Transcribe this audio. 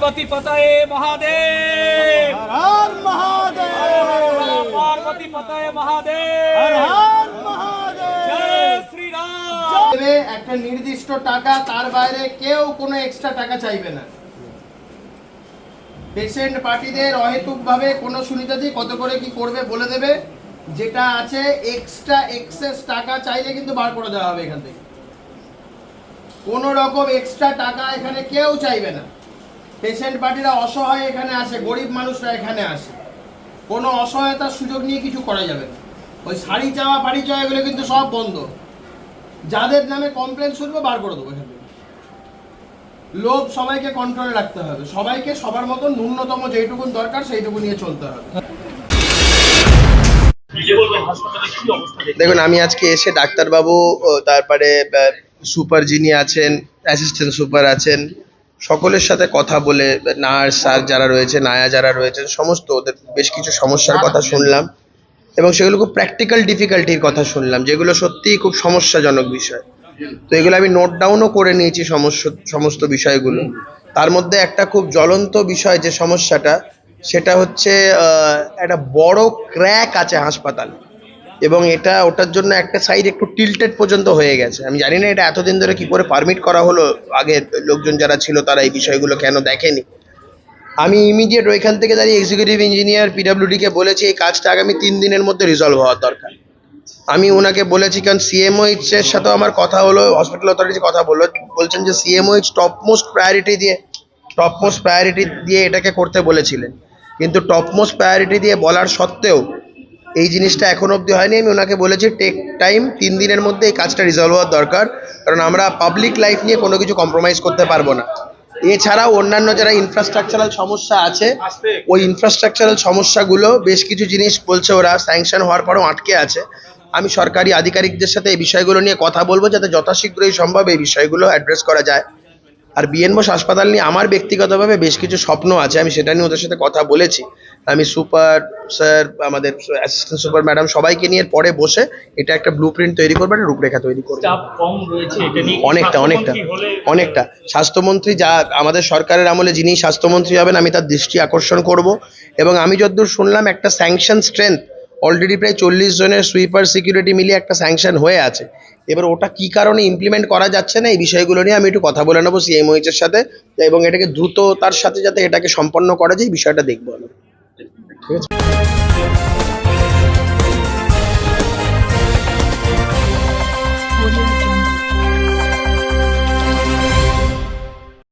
पार्वती पतये महादेव, हर हर महादेव, पार्वती पतये महादेव, हर हर महादेव। जय श्री राम। একটা নির্দিষ্ট টাকা, তার বাইরে কেউ কোনো এক্সট্রা টাকা চাইবে না। পেশেন্ট পার্টিদের অহেতুকভাবে কোনো সুবিধা দিয়ে কত করে কি করবে বলে দেবে, যেটা আছে এক্সট্রা এক্সেস টাকা চাইলে কিন্তু বার করে দেওয়া হবে এখান থেকে। কোনো রকম এক্সট্রা টাকা এখানে কেউ চাইবে না। পেশেন্ট পার্টিরা অসহায় এখানে আসে, গরিব মানুষরা এখানে আসে, কোনো অসহায়তার সুযোগ নিয়ে কিছু করা যাবে না। ওই শাড়ি চাওয়া পাড়ি চাওয়া এগুলো কিন্তু সব বন্ধ। যাদের নামে কমপ্লেন শুনবো বার করে দেবো এখান থেকে। লোভ সবাইকে কন্ট্রোলে রাখতে হবে, সবাইকে সবার মতো ন্যূনতম যেইটুকুন দরকার সেইটুকু নিয়ে চলতে হবে। দেখুন, আমি আজকে এসে ডাক্তারবাবু, তারপরে সুপার যিনি আছেন, অ্যাসিস্ট্যান্ট সুপার আছেন, সকলের সাথে কথা বলে, নার্স স্যার যারা রয়েছে, নায়া যারা রয়েছেন, সমস্ত ওদের বেশ কিছু সমস্যার কথা শুনলাম এবং সেগুলো খুব প্র্যাকটিক্যাল ডিফিকাল্টির কথা শুনলাম, যেগুলো সত্যিই খুব সমস্যাজনক বিষয়। তো এগুলো আমি নোট ডাউনও করে নিয়েছি সমস্ত বিষয়গুলো। তার মধ্যে একটা খুব জ্বলন্ত বিষয় যে সমস্যাটা, সেটা হচ্ছে একটা বড় ক্র্যাক আছে হাসপাতালে এবং ওটার জন্য একটা সাইড একটু টিল্টেড পর্যন্ত হয়ে গেছে। আমি জানি না এটা এতদিন ধরে কি করে পারমিট করা হলো, আগে লোকজন যারা ছিল তারা এই বিষয়গুলো কেন দেখেনি। আমি ইমিডিয়েট ওইখান থেকে দাঁড়িয়ে এক্সিকিউটিভ ইঞ্জিনিয়ার পিডব্লিউডিকে বলেছি এই কাজটা আগামী 3 দিনের মধ্যে রিজলভ হওয়ার দরকার। আমি ওনাকে বলেছি, কারণ সিএমওএইচ এর সাথেও আমার কথা হলো, হসপিটাল অথরিটি কথা বলছেন যে সিএমওএইচ টপমোস্ট প্রায়োরিটি দিয়ে এটাকে করতে বলেছিলেন, কিন্তু টপমোস্ট প্রায়োরিটি দিয়ে বলার সত্ত্বেও এই জিনিসটা এখন অবধি হয়নি। আমি ওনাকে বলেছি টেক টাইম, 3 দিনের মধ্যে এই কাজটা রিজলভ হওয়ার দরকার, কারণ আমরা পাবলিক লাইফ নিয়ে কোনো কিছু কম্প্রোমাইজ করতে পারবো না। এছাড়াও অন্যান্য যারা ইনফ্রাস্ট্রাকচারাল সমস্যা আছে, ওই ইনফ্রাস্ট্রাকচারাল সমস্যাগুলো বেশ কিছু জিনিস বলছে ওরা স্যাংশন হওয়ার পরেও আটকে আছে। আমি সরকারি আধিকারিকদের সাথে এই বিষয়গুলো নিয়ে কথা বলবো, যাতে যথাশীঘ্রই সম্ভব এই বিষয়গুলো অ্যাড্রেস করা যায়। আর বিএন বোস হাসপাতাল নিয়ে আমার ব্যক্তিগতভাবে বেশ কিছু স্বপ্ন আছে, আমি সেটা নিয়ে ওদের সাথে কথা বলেছি। আমি সুপার স্যার, আমাদের অ্যাসিস্ট্যান্ট সুপার ম্যাডাম, সবাইকে নিয়ে পরে বসে এটা একটা ব্লু প্রিন্ট তৈরি করবো, একটা রূপরেখা তৈরি করবো। অনেকটা স্বাস্থ্যমন্ত্রী যা আমাদের সরকারের আমলে যিনি স্বাস্থ্যমন্ত্রী হবেন, আমি তার দৃষ্টি আকর্ষণ করব। এবং আমি যতদূর শুনলাম একটা স্যাংশন স্ট্রেংথ অলরেডি প্রায় 40 জনের সুইপার সিকিউরিটি মিলিয়ে একটা স্যাংশন হয়ে আছে। এবার ওটা কি কারণে ইমপ্লিমেন্ট করা যাচ্ছে না, এই বিষয়গুলো নিয়ে আমি একটু কথা বলে নেবো সিএমওএইচ এর সাথে, এবং এটাকে দ্রুততার সাথে যাতে এটাকে সম্পন্ন করা যায় এই বিষয়টা দেখবো আমি। ঠিক আছে।